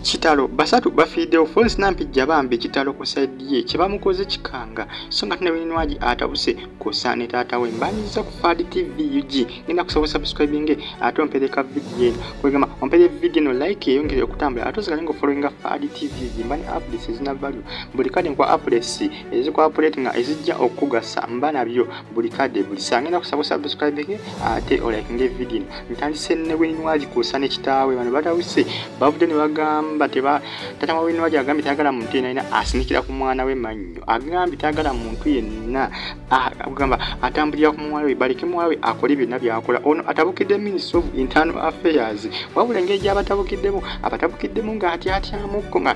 Kitalo basatu bafiidewo Frolence Nampijja Bambi Kitalo ku side ye kyebamukoze kikanga so nga Bibiino atabuse kosa ne taata we mbanyiza ku Fadi TV UG ngenda kusaba subscribing ate ompereka video kwegamba ompere video no like eyongere okutambula ate ozagalinga following Fadi TV UG mbani updates ezina value buli kade kwa updates eziko update nga ezijja okugasa mbana byo buli kade buli saa ngenda kusaba subscribing ate olakinge video ntandise ne Bibiino kosa ne kitaawe bano batawuse bavudde ne bagamba tata Bibiino agambye tayagala muntu yenna asinikira ku mwana we mannyo agambye tayagala muntu yenna agamba atambulira ku mwana we baleke mwana we akole byonna byakola ono atabukidde Ministry of Internal Affairs wabula engeri gy'abatabukiddemu ng'atyatyamukko nga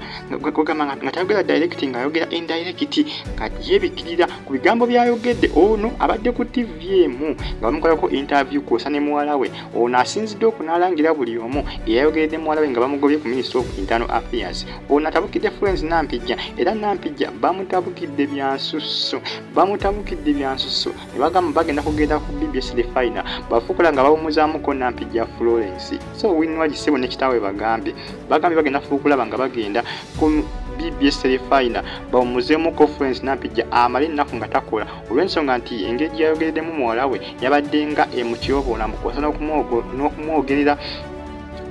tayogera direct ng'ayogera indirect nga yeebikirira ku bigambo by'ayogedde ono abadde ku TV emu nga bamukolako interview kwosa ne muwala we ono asinzidde okunalangira buli omu eyayogeredde muwala we nga bamugobye ku Ministry of Internal Affairs ono atabukidde Frolence Nampijja era Nampijja bamutabukidde byansusso ne bagamba bagenda kugenda ku BBS the final bafuukula nga bawumuzaamuko Nampijja Frolence so Bibiino gisebo ne kitaawe bagambye bagenda fuukula nga bagenda ku BBS the final bawumuzeemuko Frolence Nampijja amale ennaku nga takola olw'ensonga nti engeri gyayogereddemu muwala we yabadde nga emutyoboona mukosa n'okumwogerera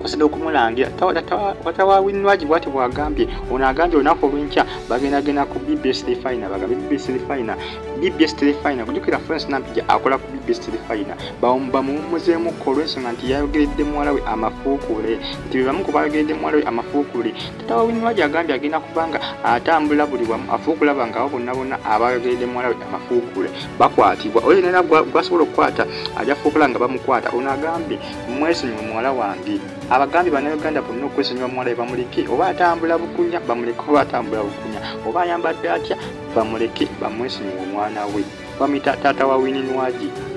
kwasida okumulangira watawa Bibiino bwati bwagambye ono agambye olunaku olw'enkya bagenda ku BBS the final BBS the final kujukira Frolence Nampijja akola ku BBS the final bamuwumuzeemuko olw'ensonga nti yayogeredde muwala we amafuukule nti bebamu ku bayogeredde muwala we amafuukule tatawa Bibiino agambye agenda kubanga atambula buli wamu afuukula bangawo bonna abayogeredde muwala we amafuukule bakwatibwa oyo nena gwasobola okukwata ajja fuukula nga bamukwata ono agambye mwesonyiwe muwala wange abagambi bannayuganda bonna okwesonyiwa muwala we bamuleke oba atambula bukunya bamuleke oba atambula bukunya oba ayambadde atya bamuleke bamwesonyiwe omwana we bamuyita taata wa Bibiino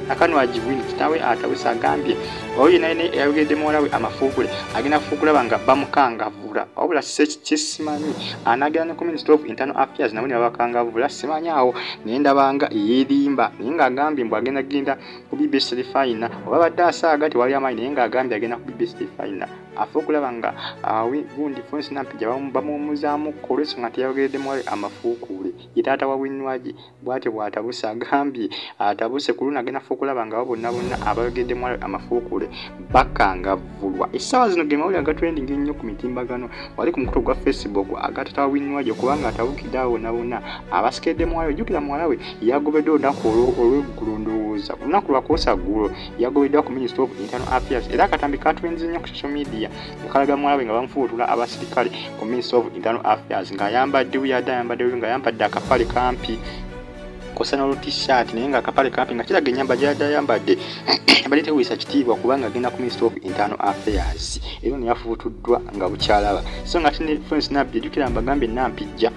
akanwagi wini kitaawe atabuse agambye oyo naye yayogeredde muwala we amafuukule agenda kufuukula banga bamukangavula wabula kisimanyi anagera ne ku Ministry of Internal Affairs nabo ne babakangavula simanyi awo naye ndabanga yeerimba naye ng'agambye mbu agenda ku BBS the final oba badde asaaga tewali amaanyi naye ng'agambye agenda ku BBS the final afuukulaba nga gundi Frolence Nampijja bamuwumuzaamuko olw'ensonga nti yayogeredde muwala we amafuukule ye taata wa Bibiino bw'atyo bw'atabuse agambye atabuse ku luno agenda fuukulaba nga bonna abayogeredde muwala we amafuukule bakangavulwa essaawa zino ge mawulire agatrending ennyo ku mitimbagano wali ku mukutu gwa Facebook agataata wa Bibiino kubanga atabukidde abo bonna abasikedde muwala we jjukira muwala we yagobedde olunaku olw'eggulu ndowooza ku lunaku lwakoosa ggulo yagobeddwa ku Ministry of Internal Affairs era akatambi katwenze nnyo ku social media akalaga muwala we nga bamufuutula abasirikale ku Ministry of Internal Affairs ng'ayambadde ng'ayambadde akapale kampi kosa n'olu-t-shirt naye ng'akapale kampi nga kiraga ennyamba gy'adde ayambadde yabadde tewuisa kitiibwa kubanga agenda ku Ministry of Internal Affairs era ono yafuutuddwa nga bukyalaba so nga tine Frolence Nampijja jjukira mbagambye Nampijja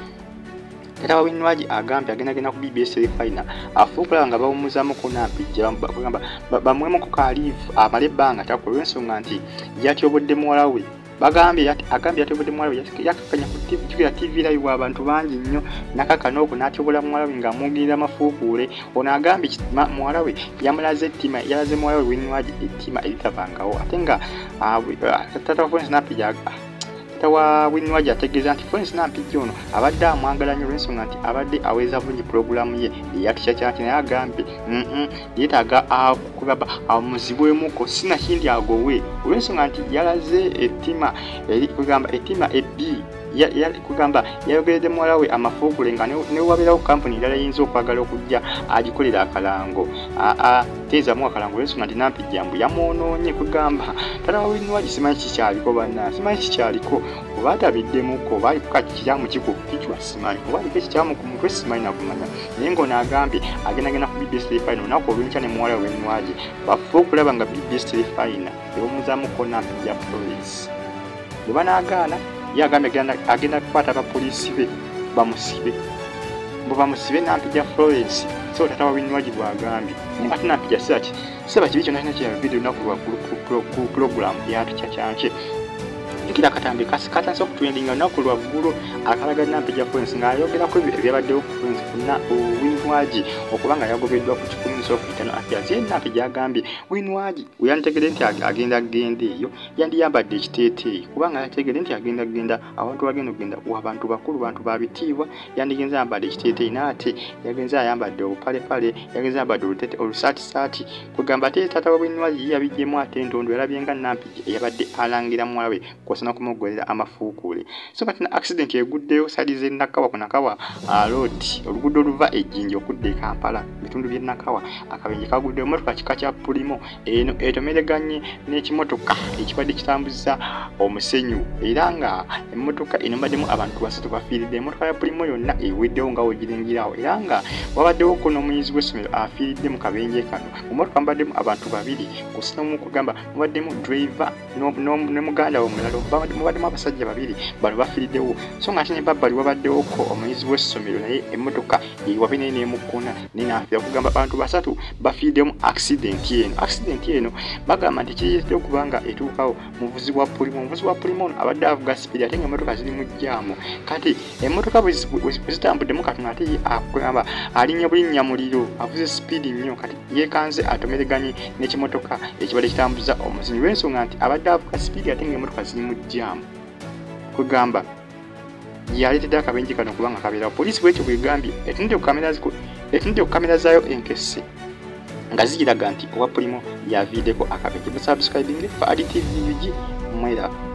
tata wa Bibiino agambye agenda ku BBS the final afuukula nga bawumuzaamuko Nampijja bamwemuko kaalivu amale ebbanga takola olw'ensonga nti yatyobodde muwala we agambye yatyobodde muwala we yakakanya ku TV jjukira TV live abantu bangi nnyo nakakano oku n'atyobola muwala we ng'amwogirira amafuukuule ono agambye muwala we yalaze muwala we Bibiino ettima eritabangawo ate nga tata wa Frolence Nampijja tawa Bibiino ategeeza nti Frolence Nampijja ono abadde amwagala nnyo olw'ensonga nti abadde aweza bulungi pulogulaamu ye eyatisha kyaki naye agambye yeetaaga kugamba amuzibwemuko sinakindi agowe olw'ensonga nti yalaze ettima ebbi kugamba yayogeredde muwala we amafuukule nga ne wabeerawo kampuni endala eyinza okwagala okujja agikolera akalango teezamu akalango olw'ensonga nti Nampijja mbu yamwonoonye kugamba tata wa Bibiino simanyi kikyaliko simanyi kikyaliko oba atabiddemuko oba aliko kakikyamu ki ku kichwa simanyi oba aliko ekikyamu ku mutwe simanyi nakumanya naye ng'ono agambye agenda ku BBS the final olunaku olw'enkya ne muwala we Bibiino bafuukulaba nga BBS the final ebamuzaamuko Nampijja Frolence bwe banaagaana ye agambye agenda kukwata abapoliisi be bamusibe Nampijja Frolence so tata wa Bibiino bw'agambye ate Nampijja seba kibi kyonna kya video lunaku lwaggulu ku pulogulaamu yatukya kyanke jjukira akatambi katandise okutrendinga lunaku lwaggulu akalaga Nampijja Frolence ng'ayogerako ebyabaddewo ku Bibiino okubanga yagobeddwa ku 10 esokuyitano affairs Nampijja agambye Winwaji uyantegedde nti agenda eyo yandiyambadde ekiteeteeyi kubanga yategedde nti agenda abantu bagenda okugenda w'abantu bakulu bantu babitiibwa yandigenza ayambadde ekiteeteeyi n'ate yagenza ayambadde obupalepale yagenza ayambadde olusaatisaati kugamba ate taata wa Winwaji yabigyemu ate entondo yalabye nga Nampijja eyabadde alangira mwalawe kwosana kumuggolera amafuukuule so kati na accident eguddeyo sadi ze Nakawa ku Nakawa road oluguudo oluva ejjinja okudda e Kampala bitundu by'e Nakawa akabenje kagudde emmotoka kika kya pulimo eno etomereganye n'ekimotoka ekibadde kitambuza omusenyu era nga emmotoka eno baddemu abantu basatu bafiiridde emmotoka ya pulimo yonna eweddewo nga wegirengirawo era nga wabaddewo ko n'omuyizi w'essomero afiiridde mu kabenje kano mu mmotoka mubaddemu abantu babiri kusina mu kugamba mubaddemu driver ne muganda we omulala mubaddemu abasajja babiri bano bafiiriddewo so nga ate ne babbali wabaddewo ko omuyizi w'essomero naye emmotoka ewabe naye n'emukkuna nenaafiira kugamba abantu basatu bafiiddemu accident eno bagamba nti kireetedde okuba nga etuukawo muvuzi wa pulimo ono abadde avuga sipiidi ate nga emmotoka ziri mu jjaamu kati emmotoka bwe zitambuddemu katono ate ye agamba alinnya bulinnya muliro avuze sipiidi nnyo kati yeekanze atomereganye n'ekimotoka ekibadde kitambuza omuzinyi lw'ensonga nti abadde avuga sipiidi ate nga emmotoka ziri mu jjaamu kugamba yaleetedde akabenje kano kubanga kabeerawo poliisi bwekyo bwegambye etunudde ku kamera zaayo enkese nga zigiraga nti owa pulimo yaviiddeko akabenje. Subscribing for Addy TV UG mwera.